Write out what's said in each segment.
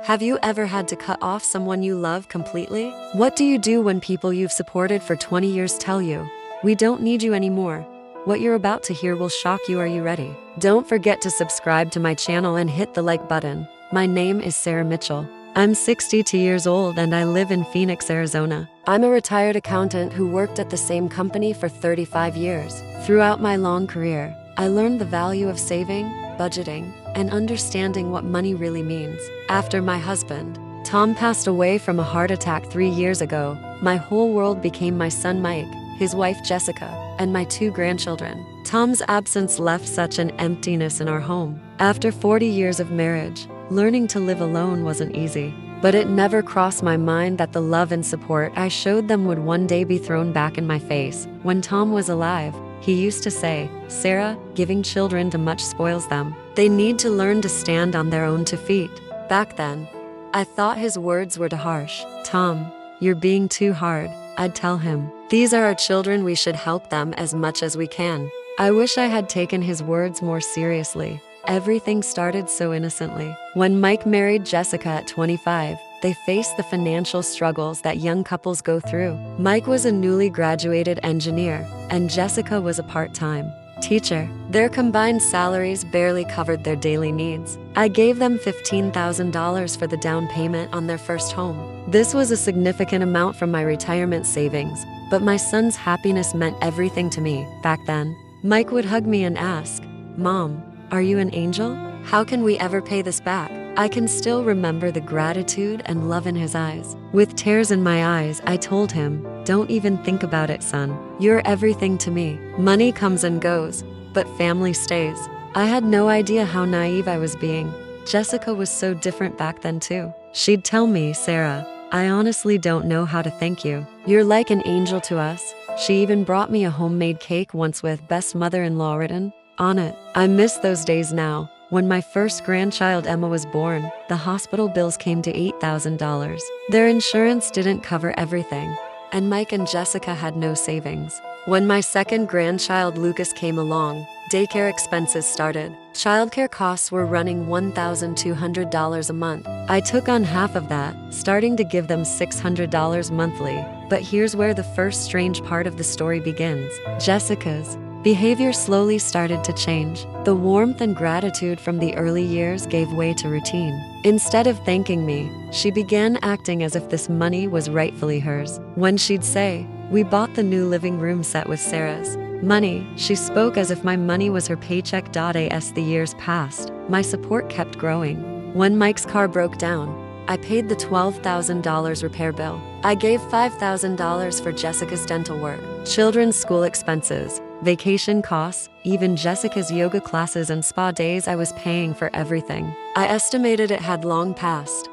Have you ever had to cut off someone you love completely? What do you do when people you've supported for 20 years tell you, "We don't need you anymore"? What you're about to hear will shock you. Are you ready? Don't forget to subscribe to my channel and hit the like button. My name is Sarah Mitchell. I'm 62 years old and I live in Phoenix, Arizona. I'm a retired accountant who worked at the same company for 35 years. Throughout my long career, I learned the value of saving, budgeting, and understanding what money really means. After my husband, Tom, passed away from a heart attack 3 years ago, my whole world became my son Mike, his wife Jessica, and my 2 grandchildren. Tom's absence left such an emptiness in our home. After 40 years of marriage, learning to live alone wasn't easy. But it never crossed my mind that the love and support I showed them would one day be thrown back in my face. When Tom was alive, he used to say, "Sarah, giving children too much spoils them. They need to learn to stand on their own 2 feet." Back then, I thought his words were too harsh. "Tom, you're being too hard," I'd tell him. "These are our children, we should help them as much as we can." I wish I had taken his words more seriously. Everything started so innocently. When Mike married Jessica at 25, they faced the financial struggles that young couples go through. Mike was a newly graduated engineer, and Jessica was a part-time teacher. Their combined salaries barely covered their daily needs. I gave them $15,000 for the down payment on their first home. This was a significant amount from my retirement savings, but my son's happiness meant everything to me. Back then, Mike would hug me and ask, "Mom, are you an angel? How can we ever pay this back?" I can still remember the gratitude and love in his eyes. With tears in my eyes, I told him, "Don't even think about it, son. You're everything to me. Money comes and goes, but family stays." I had no idea how naive I was being. Jessica was so different back then too. She'd tell me, "Sarah, I honestly don't know how to thank you. You're like an angel to us." She even brought me a homemade cake once with "Best Mother-in-Law" written on it. I miss those days now. When my first grandchild Emma was born, the hospital bills came to $8,000. Their insurance didn't cover everything, and Mike and Jessica had no savings. When my second grandchild Lucas came along, daycare expenses started. Childcare costs were running $1,200 a month. I took on half of that, starting to give them $600 monthly. But here's where the first strange part of the story begins. Jessica's behavior slowly started to change. The warmth and gratitude from the early years gave way to routine. Instead of thanking me, she began acting as if this money was rightfully hers. When she'd say, "We bought the new living room set with Sarah's money," she spoke as if my money was her paycheck. As the years passed, my support kept growing. When Mike's car broke down, I paid the $12,000 repair bill. I gave $5,000 for Jessica's dental work, children's school expenses, vacation costs, even Jessica's yoga classes and spa days. I was paying for everything. I estimated it had long passed.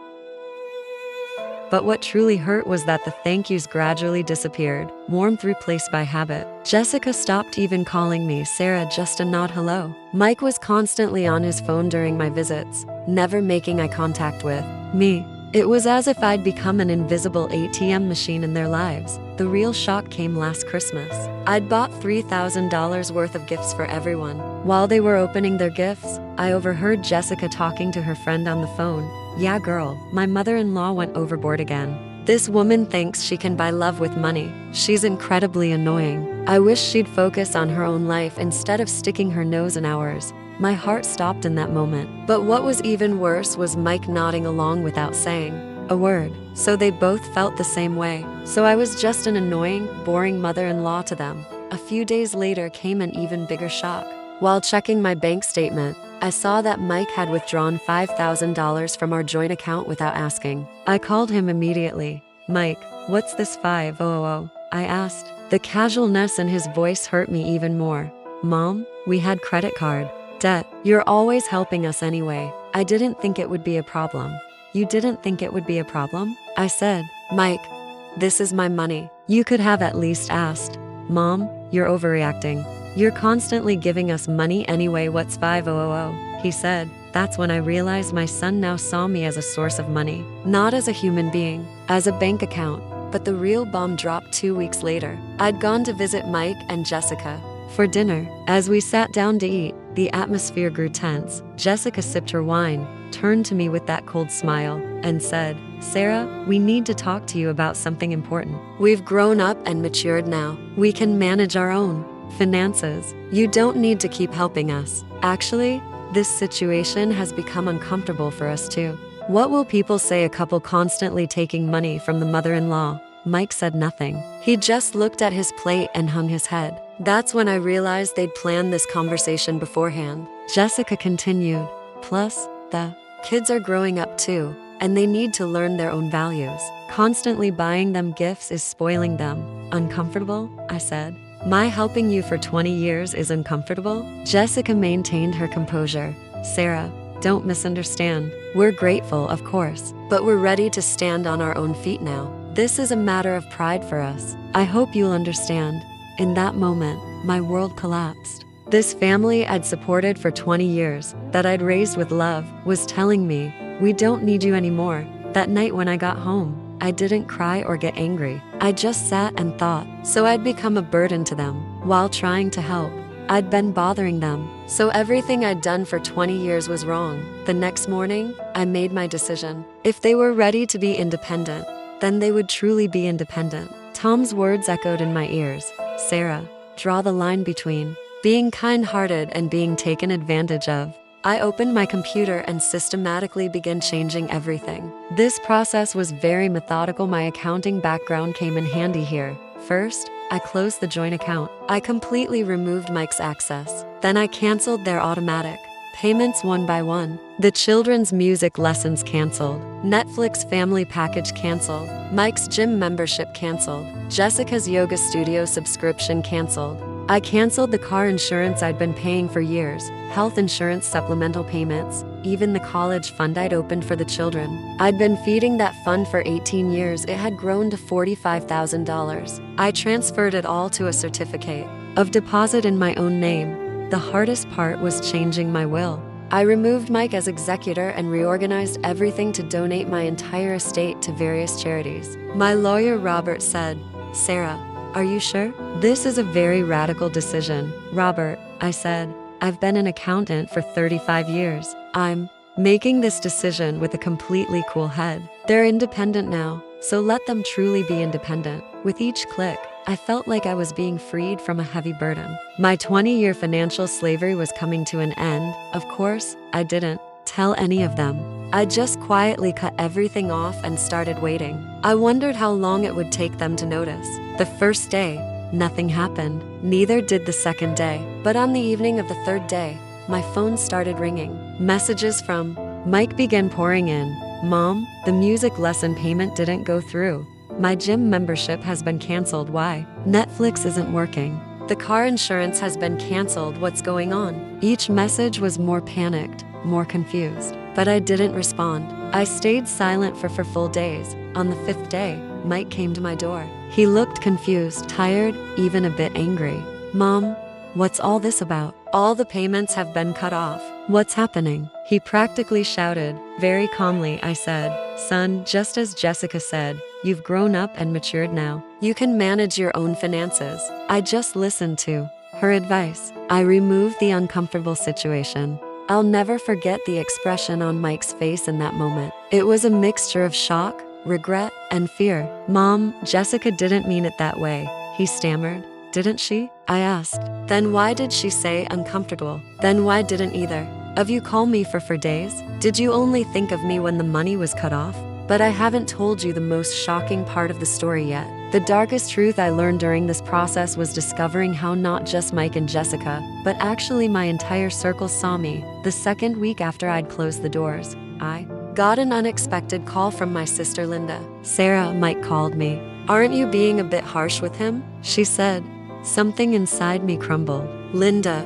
But what truly hurt was that the thank yous gradually disappeared, warmth replaced by habit. Jessica stopped even calling me Sarah, just a nod hello. Mike was constantly on his phone during my visits, never making eye contact with me. It was as if I'd become an invisible ATM machine in their lives. The real shock came last Christmas. I'd bought $3,000 worth of gifts for everyone. While they were opening their gifts, I overheard Jessica talking to her friend on the phone. "Yeah girl, my mother-in-law went overboard again. This woman thinks she can buy love with money. She's incredibly annoying. I wish she'd focus on her own life instead of sticking her nose in ours." My heart stopped in that moment. But what was even worse was Mike nodding along without saying a word. So they both felt the same way. So I was just an annoying, boring mother-in-law to them. A few days later came an even bigger shock. While checking my bank statement, I saw that Mike had withdrawn $5,000 from our joint account without asking. I called him immediately. "Mike, what's this 500?" I asked. The casualness in his voice hurt me even more. "Mom, we had credit card debt. You're always helping us anyway. I didn't think it would be a problem." "You didn't think it would be a problem?" I said. "Mike, this is my money. You could have at least asked." "Mom, you're overreacting. You're constantly giving us money anyway. What's 500?" he said. That's when I realized my son now saw me as a source of money, not as a human being, as a bank account. But the real bomb dropped 2 weeks later. I'd gone to visit Mike and Jessica for dinner. As we sat down to eat, the atmosphere grew tense. Jessica sipped her wine, turned to me with that cold smile and said, "Sarah, we need to talk to you about something important. We've grown up and matured now. We can manage our own finances. You don't need to keep helping us. Actually, this situation has become uncomfortable for us too. What will people say, a couple constantly taking money from the mother-in-law?" Mike said nothing. He just looked at his plate and hung his head. That's when I realized they'd planned this conversation beforehand. Jessica continued, "Plus, the kids are growing up too, and they need to learn their own values. Constantly buying them gifts is spoiling them." "Uncomfortable?" I said. "My helping you for 20 years is uncomfortable?" Jessica maintained her composure. "Sarah, don't misunderstand. We're grateful, of course, but we're ready to stand on our own feet now. This is a matter of pride for us. I hope you'll understand." In that moment, my world collapsed. This family I'd supported for 20 years, that I'd raised with love, was telling me, "We don't need you anymore." That night when I got home, I didn't cry or get angry. I just sat and thought. So I'd become a burden to them while trying to help. I'd been bothering them. So everything I'd done for 20 years was wrong. The next morning, I made my decision. If they were ready to be independent, then they would truly be independent. Tom's words echoed in my ears. "Sarah, draw the line between being kind-hearted and being taken advantage of." I opened my computer and systematically began changing everything. This process was very methodical. My accounting background came in handy here. First, I closed the joint account. I completely removed Mike's access. Then I canceled their automatic payments one by one. The children's music lessons canceled. Netflix family package canceled. Mike's gym membership canceled. Jessica's yoga studio subscription canceled. I canceled the car insurance I'd been paying for years, health insurance supplemental payments, even the college fund I'd opened for the children. I'd been feeding that fund for 18 years. It had grown to $45,000. I transferred it all to a certificate of deposit in my own name. The hardest part was changing my will. I removed Mike as executor and reorganized everything to donate my entire estate to various charities. My lawyer Robert said, "Sarah, are you sure? This is a very radical decision." "Robert," I said, "I've been an accountant for 35 years. I'm making this decision with a completely cool head. They're independent now, so let them truly be independent." With each click, I felt like I was being freed from a heavy burden. My 20-year financial slavery was coming to an end. Of course, I didn't tell any of them. I just quietly cut everything off and started waiting. I wondered how long it would take them to notice. The first day, nothing happened. Neither did the second day. But on the evening of the third day, my phone started ringing. Messages from Mike began pouring in. "Mom, the music lesson payment didn't go through. My gym membership has been canceled. Why? Netflix isn't working. The car insurance has been canceled. What's going on?" Each message was more panicked, more confused. But I didn't respond. I stayed silent for full days. On the fifth day, Mike came to my door. He looked confused, tired, even a bit angry. "Mom, what's all this about? All the payments have been cut off. What's happening?" He practically shouted. Very calmly, I said, "Son, just as Jessica said, you've grown up and matured now. You can manage your own finances." I just listened to her advice. I removed the uncomfortable situation. I'll never forget the expression on Mike's face in that moment. It was a mixture of shock, regret, and fear. "Mom, Jessica didn't mean it that way," he stammered. "Didn't she?" I asked. "Then why did she say uncomfortable? Then why didn't either of you call me for days? Did you only think of me when the money was cut off?" But I haven't told you the most shocking part of the story yet. The darkest truth I learned during this process was discovering how not just Mike and Jessica, but actually my entire circle saw me. The second week after I'd closed the doors, I got an unexpected call from my sister Linda. "Sarah," Mike called me. "Aren't you being a bit harsh with him?" she said. Something inside me crumbled. "Linda,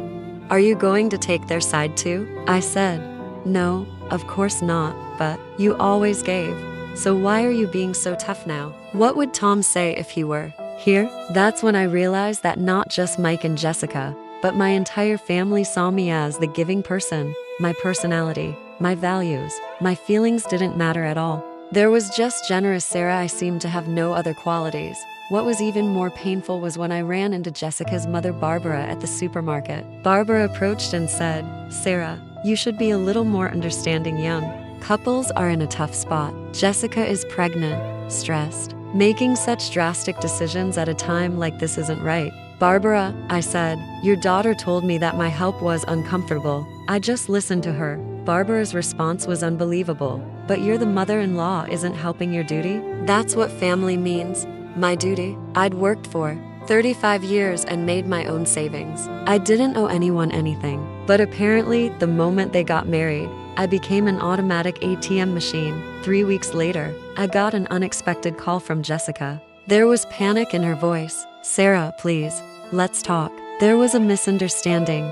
are you going to take their side too?" I said. "No, of course not, but you always gave. So why are you being so tough now? What would Tom say if he were here?" That's when I realized that not just Mike and Jessica, but my entire family saw me as the giving person. My personality, my values, my feelings didn't matter at all. There was just generous Sarah. I seemed to have no other qualities. What was even more painful was when I ran into Jessica's mother Barbara at the supermarket. Barbara approached and said, "Sarah, You should be a little more understanding. Young couples are in a tough spot. Jessica is pregnant, stressed. Making such drastic decisions at a time like this isn't right. Barbara, I said, your daughter told me that my help was uncomfortable. I just listened to her. Barbara's response was unbelievable. But you're the mother-in-law, isn't helping your duty? That's what family means. My duty? I'd worked for 35 years and made my own savings. I didn't owe anyone anything. But apparently, the moment they got married, I became an automatic ATM machine. 3 weeks later, I got an unexpected call from Jessica. There was panic in her voice. Sarah, please, let's talk. There was a misunderstanding.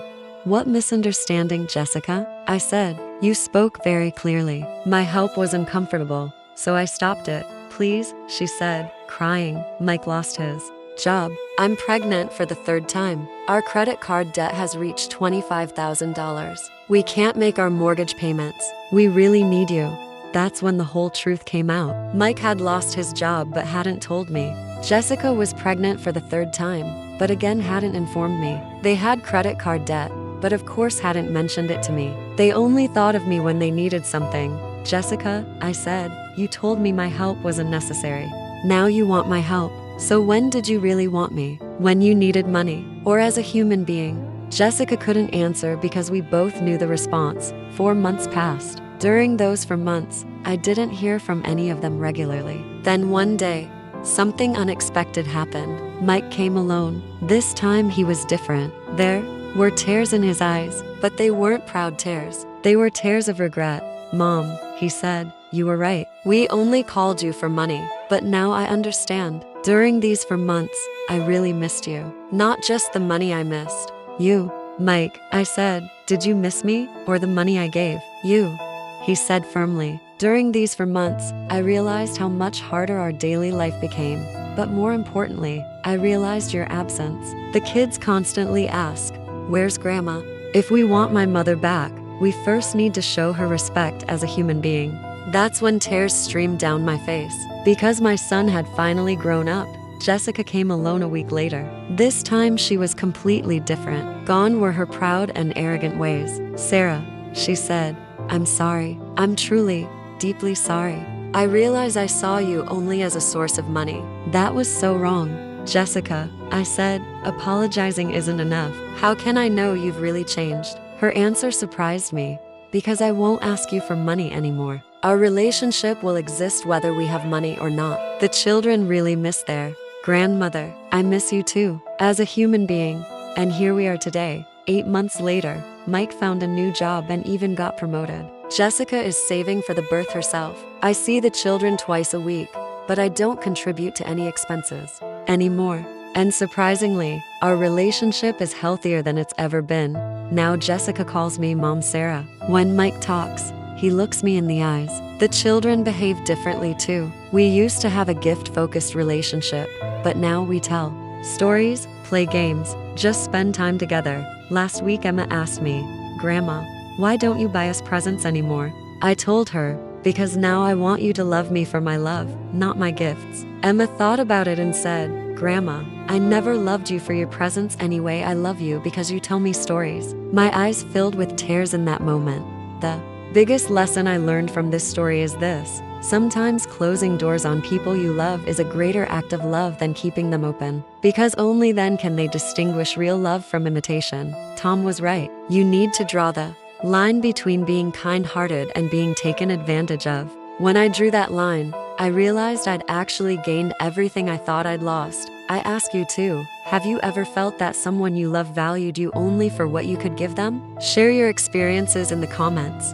What misunderstanding, Jessica? I said. You spoke very clearly. My help was uncomfortable, so I stopped it. Please, she said, crying. Mike lost his job. I'm pregnant for the third time. Our credit card debt has reached $25,000. We can't make our mortgage payments. We really need you. That's when the whole truth came out. Mike had lost his job but hadn't told me. Jessica was pregnant for the third time, but again hadn't informed me. They had credit card debt, but of course hadn't mentioned it to me. They only thought of me when they needed something. Jessica, I said, you told me my help was unnecessary. Now you want my help. So when did you really want me? When you needed money? Or as a human being? Jessica couldn't answer because we both knew the response. 4 months passed. During those 4 months, I didn't hear from any of them regularly. Then one day, something unexpected happened. Mike came alone. This time he was different. There were tears in his eyes, but they weren't proud tears. They were tears of regret. Mom, he said, you were right. We only called you for money, but now I understand. During these 4 months, I really missed you. Not just the money I missed. You. Mike, I said, did you miss me, or the money I gave you? He said firmly. During these 4 months, I realized how much harder our daily life became. But more importantly, I realized your absence. The kids constantly ask, where's Grandma? If we want my mother back, we first need to show her respect as a human being. That's when tears streamed down my face. Because my son had finally grown up, Jessica came alone a week later. This time she was completely different. Gone were her proud and arrogant ways. Sarah, she said, I'm sorry. I'm truly, deeply sorry. I realize I saw you only as a source of money. That was so wrong. Jessica, I said, apologizing isn't enough. How can I know you've really changed? Her answer surprised me. Because I won't ask you for money anymore. Our relationship will exist whether we have money or not. The children really miss their grandmother. I miss you too, as a human being. And here we are today. 8 months later, Mike found a new job and even got promoted. Jessica is saving for the birth herself. I see the children twice a week, but I don't contribute to any expenses anymore. And surprisingly, our relationship is healthier than it's ever been. Now Jessica calls me Mom Sarah. When Mike talks, he looks me in the eyes. The children behave differently too. We used to have a gift-focused relationship, but now we tell stories, play games, just spend time together. Last week Emma asked me, Grandma, why don't you buy us presents anymore? I told her, because now I want you to love me for my love, not my gifts. Emma thought about it and said, Grandma, I never loved you for your presents anyway. I love you because you tell me stories. My eyes filled with tears in that moment. The biggest lesson I learned from this story is this. Sometimes closing doors on people you love is a greater act of love than keeping them open. Because only then can they distinguish real love from imitation. Tom was right. You need to draw the line between being kind-hearted and being taken advantage of. When I drew that line, I realized I'd actually gained everything I thought I'd lost. I ask you too, have you ever felt that someone you love valued you only for what you could give them? Share your experiences in the comments.